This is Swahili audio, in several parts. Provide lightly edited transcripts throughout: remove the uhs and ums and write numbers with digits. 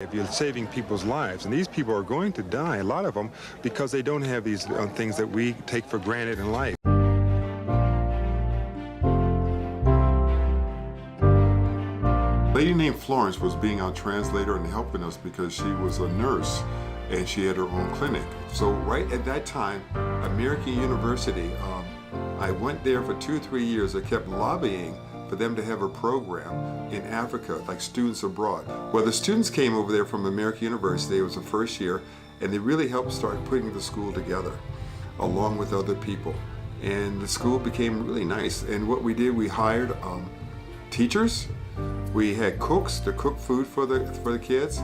If you're saving people's lives, and these people are going to die, a lot of them, because they don't have these things that we take for granted in life. A lady named Florence was being our translator and helping us because she was a nurse and she had her own clinic. So right at that time, American University, I went there for 2 or 3 years. I kept lobbying for them to have a program in Africa, like students abroad. Well, the students came over there from American University. It was the first year, and they really helped start putting the school together, along with other people. And the school became really nice. And what we did, we hired teachers. We had cooks to cook food for the kids,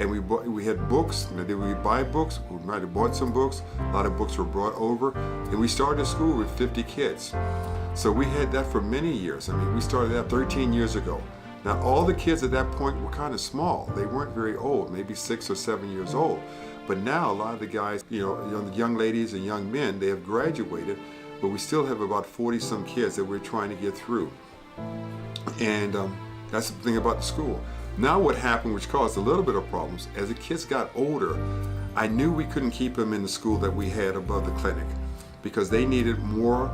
and we had books. Did we buy books? We might have bought some books. A lot of books were brought over, and we started a school with 50 kids. So we had that for many years. I mean, we started that 13 years ago. Now, all the kids at that point were kind of small. They weren't very old, maybe 6 or 7 years old. But now, a lot of the guys, young ladies and young men, they have graduated, but we still have about 40-some kids that we're trying to get through. And that's the thing about the school. Now what happened, which caused a little bit of problems, as the kids got older, I knew we couldn't keep them in the school that we had above the clinic because they needed more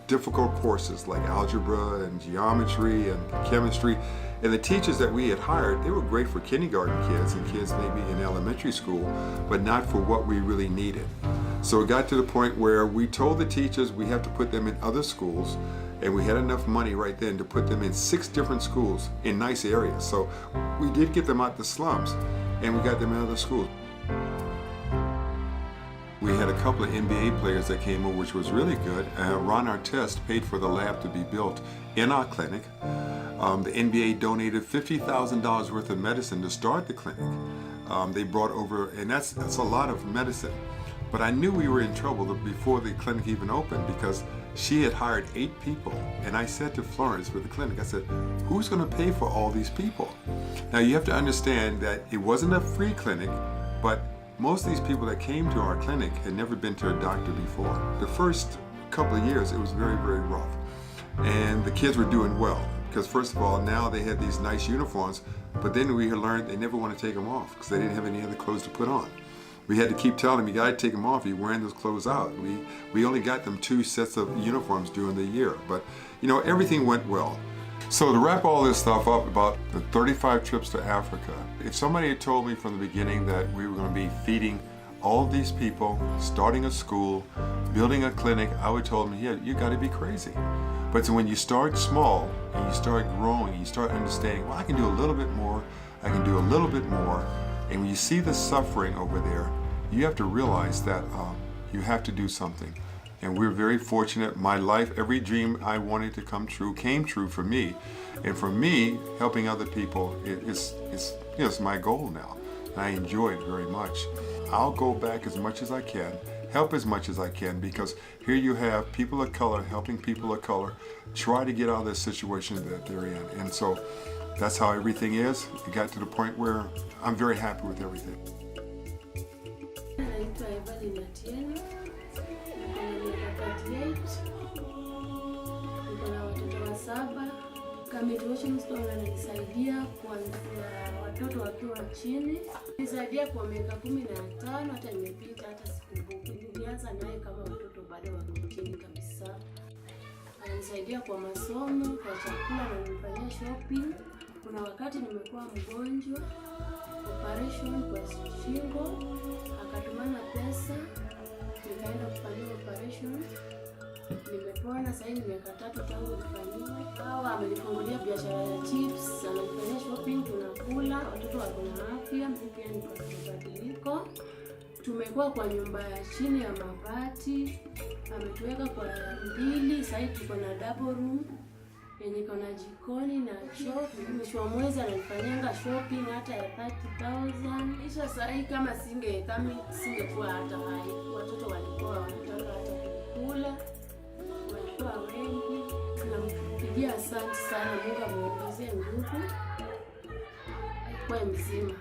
difficult courses like algebra and geometry and chemistry. And the teachers that we had hired, they were great for kindergarten kids and kids maybe in elementary school, but not for what we really needed. So it got to the point where we told the teachers we have to put them in other schools, and we had enough money right then to put them in 6 different schools in nice areas. So we did get them out the slums, and we got them in other schools. We had a couple of NBA players that came over, which was really good. Ron Artest paid for the lab to be built in our clinic. The NBA donated $50,000 worth of medicine to start the clinic. They brought over, and that's a lot of medicine. But I knew we were in trouble before the clinic even opened because she had hired 8 people. And I said to Florence with the clinic, I said, who's going to pay for all these people? Now you have to understand that it wasn't a free clinic, but most of these people that came to our clinic had never been to a doctor before. The first couple of years, it was very, very rough. And the kids were doing well because first of all, now they had these nice uniforms, but then we had learned they never want to take them off because they didn't have any other clothes to put on. We had to keep telling them, you gotta take them off, you're wearing those clothes out. We only got them 2 sets of uniforms during the year, but everything went well. So to wrap all this stuff up about the 35 trips to Africa, if somebody had told me from the beginning that we were gonna be feeding all of these people, starting a school, building a clinic, I would have told them, yeah, you gotta be crazy. But so when you start small and you start growing, you start understanding, well, I can do a little bit more, I can do a little bit more, and when you see the suffering over there, you have to realize that you have to do something. And we're very fortunate. My life, every dream I wanted to come true, came true for me. And for me, helping other people it's my goal now. And I enjoy it very much. I'll go back as much as I can, help as much as I can, because here you have people of color helping people of color try to get out of the situation that they're in. And so that's how everything is. It got to the point where I'm very happy with everything. KERMIT'S wananisaidia kuanzia watoto wakiwa chini. Nisaidia kwa miaka 15, hata imepita, hata sikumbuki. Nilianza naye kama watoto bado wako chini kabisa. Ananisaidia kwa masomo, kwa chakula, na nifanyia shopping. Kuna wakati nimekuwa mgonjwa, operation kwa shingo, akatumana pesa, nikaenda kufanyia operation. Nimepona sasa hivi miaka 3 tangu nifanyiwe. Hawa amenifungulia biashara ya chips, ananifanyia shopping, tunakula, watoto wako na afya, mimi pia niko na mabadiliko. Tumekuwa kwa nyumba ya chini ya mabati, ametuweka kwa 2, sasa hivi tuko na double room yenye iko na jikoni na choo. Mwisho wa mwezi ananifanyanga shopping hata ya 30,000. Isha sasa hivi kama singekuwa hata hai. Watoto walikuwa wanataka hata kula. Walikuwa wengi. Nampigia asante sana, Mungu amuongezee nguvu. Kwa mzima.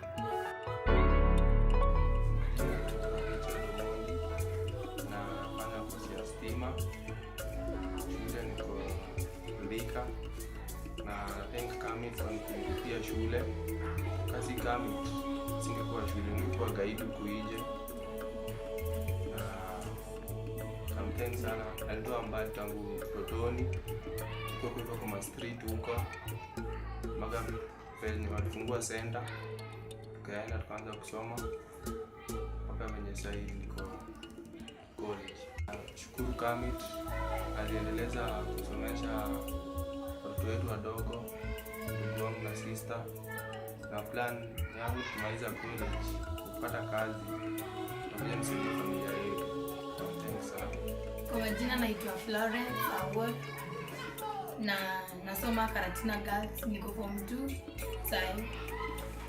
na thank KERMIT'S kwa kunilipia shule. Kazi KERMIT'S singekuwa shule, ningekuwa gaidi kuije. Thanks sana. Alitoa mbali tangu utotoni. Tuko kwa street huko. Maga penye walifungua center. Tukaenda tukaanza kusoma. Mpaka venye sasa hivi niko college. Shukuru KERMIT'S aliendeleza kusomesha watoto wetu wadogo, ndugu wangu na sister. Na plan yangu kumaliza college, kupata kazi. Na nisaidia familia yetu. Thanks sana. Kwa majina naitwa Florence Award na nasoma Karatina Girls, niko form 2 sasa.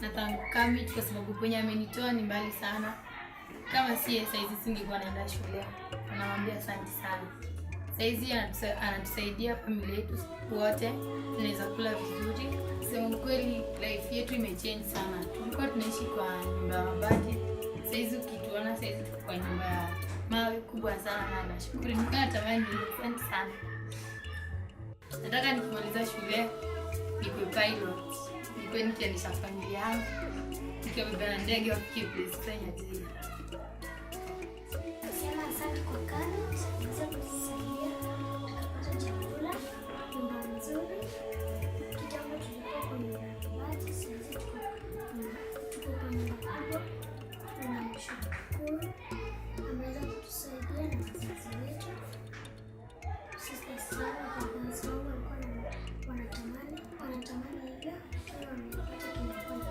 Na thank KERMIT'S kwa sababu kwenye amenitoa ni mbali sana. Kama si saizi singekuwa naenda shule. Namwambia asante sana. Saizi anatusaidia familia yetu wote, tunaweza kula vizuri. Sema kweli life yetu imechange sana. Tulikuwa tunaishi kwa nyumba ya mabati. Saizi ukituona saizi tuko kwa nyumba ya mawe kubwa sana na nashukuru. Natamani asante sana. Nataka nikimaliza shule nikuwe pilot. Nikuwe nikiendesha familia yangu. Nikibeba na ndege wafike place Kenya tena. Nasema asante kwa KERMIT'S kwa kutusaidia tukapata chakula, nyumba nzuri. Kitambo tulikuwa kwenye mabati, sasa tuko kwenye nyumba kubwa. Tunamshukuru. Ameweza kutusaidia na wazazi wetu. Sisi sana kwa sababu walikuwa wanatamani hivyo. Kama wamepata kinafanya.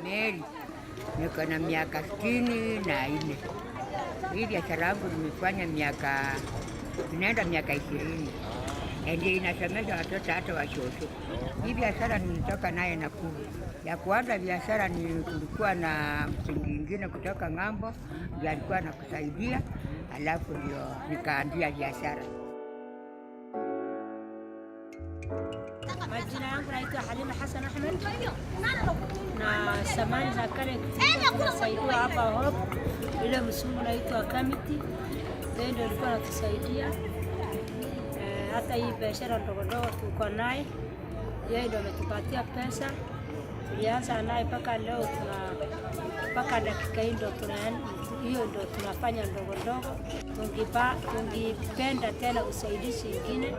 Mary, niko na miaka 64. Hii biashara yangu nimefanya inaenda miaka 20. Ndio inasomesha watoto hata wa shosho. Hii biashara nilitoka naye Nakuru. Ya kwanza biashara ni kulikuwa na msingi mwingine kutoka ng'ambo, ndiye alikuwa anakusaidia, alafu ndio nikaanzia biashara. Majina yangu naitwa Halima Hassan Ahmed na samani za kale tunasaidiwa hapa Hope. Ile msumu naitwa KERMIT'S ndio alikuwa anatusaidia. Hata hii biashara ndogo ndogo tuko naye, yeye ndio ametupatia pesa. Tulianza naye mpaka leo mpaka dakika hii ndio hiyo ndio tunafanya ndogo ndogo. Tungipenda tena usaidizi mwingine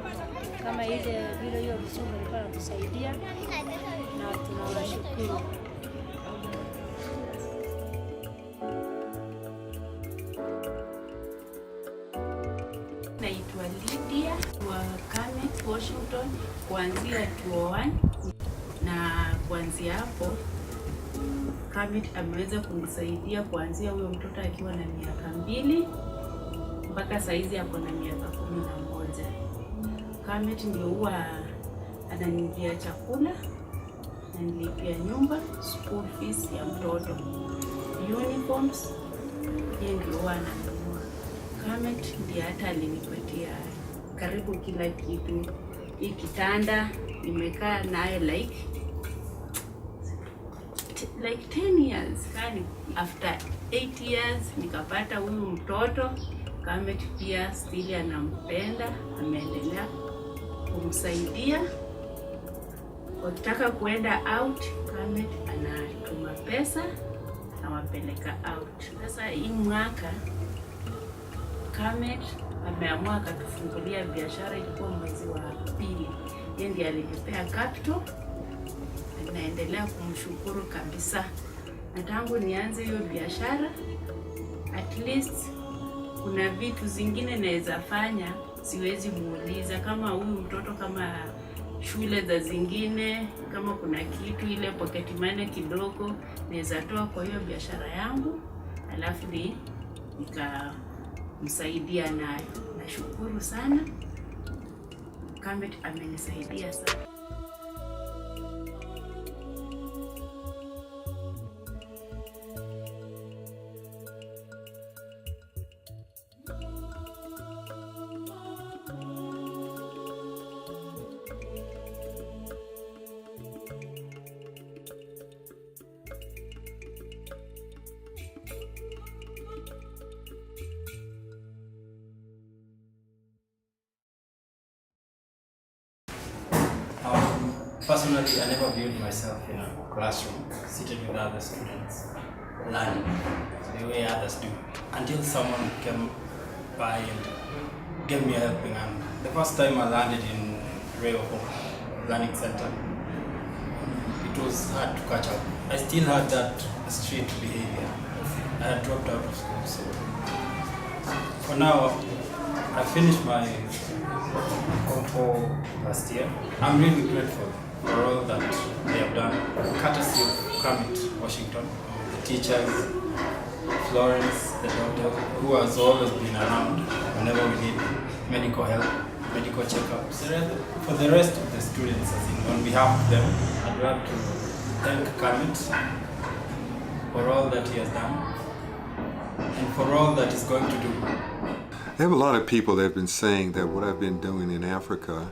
kama ile vile hiyo msumu alikuwa anatusaidia na tunawashukuru. Naitwa Lydia wa KERMIT'S Washington kuanzia 2001, na kuanzia hapo KERMIT'S ameweza kunisaidia kuanzia huyo mtoto akiwa na miaka 2 mpaka saizi ako na miaka 11. KERMIT'S ndio huwa ananilipia chakula, ananilipia nyumba, school fees ya mtoto, uniforms, yeye ndio huwa ananunua. KERMIT'S ndiye hata alinipatia karibu kila kitu. Hii kitanda nimekaa naye like 10 years. Kani after 8 years nikapata huyu mtoto. KERMIT'S pia still anampenda, ameendelea kumsaidia. Wakitaka kuenda out, KERMIT'S anatuma pesa na wapeleka out. Sasa hii mwaka KERMIT'S ameamua akatufungulia biashara, ilikuwa mwezi wa 2. Yeye ndiye alinipea capital. Naendelea kumshukuru kabisa. Na tangu nianze hiyo biashara, at least kuna vitu zingine naweza fanya, siwezi muuliza kama huyu mtoto, kama shule za zingine, kama kuna kitu ile pocket money kidogo naweza toa kwa hiyo biashara yangu, alafu nikamsaidia nayo. Nashukuru sana. KERMIT'S amenisaidia sana. Personally, I never viewed myself in a classroom, seated with other students, learning the way others do, until someone came by and gave me a helping hand. The first time I landed in Ray of Hope Learning Center, it was hard to catch up. I still had that street behavior. I had dropped out of school, so for now, I finished my Form 4 last year. I'm really grateful for all that they have done, courtesy of Kermit, Washington, the teachers, Florence, the doctor, who has always been around whenever we need medical help, medical checkups. For the rest of the students, as in, on behalf of them, I'd like to thank Kermit for all that he has done and for all that he's going to do. I have a lot of people that have been saying that what I've been doing in Africa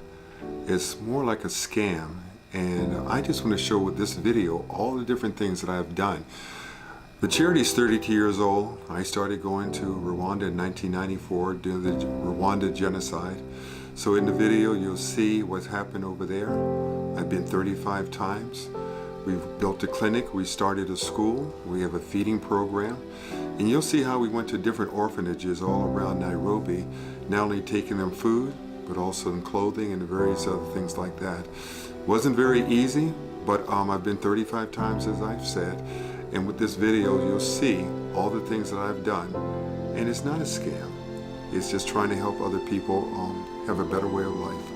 is more like a scam, and I just want to show with this video all the different things that I've done. The charity is 32 years old. I started going to Rwanda in 1994 during the Rwanda genocide. So in the video you'll see what's happened over there. I've been 35 times. We've built a clinic, we started a school, we have a feeding program, and you'll see how we went to different orphanages all around Nairobi, not only taking them food, but also in clothing and various other things like that. Wasn't very easy, but I've been 35 times, as I've said, and with this video you'll see all the things that I've done, and it's not a scam. It's just trying to help other people have a better way of life.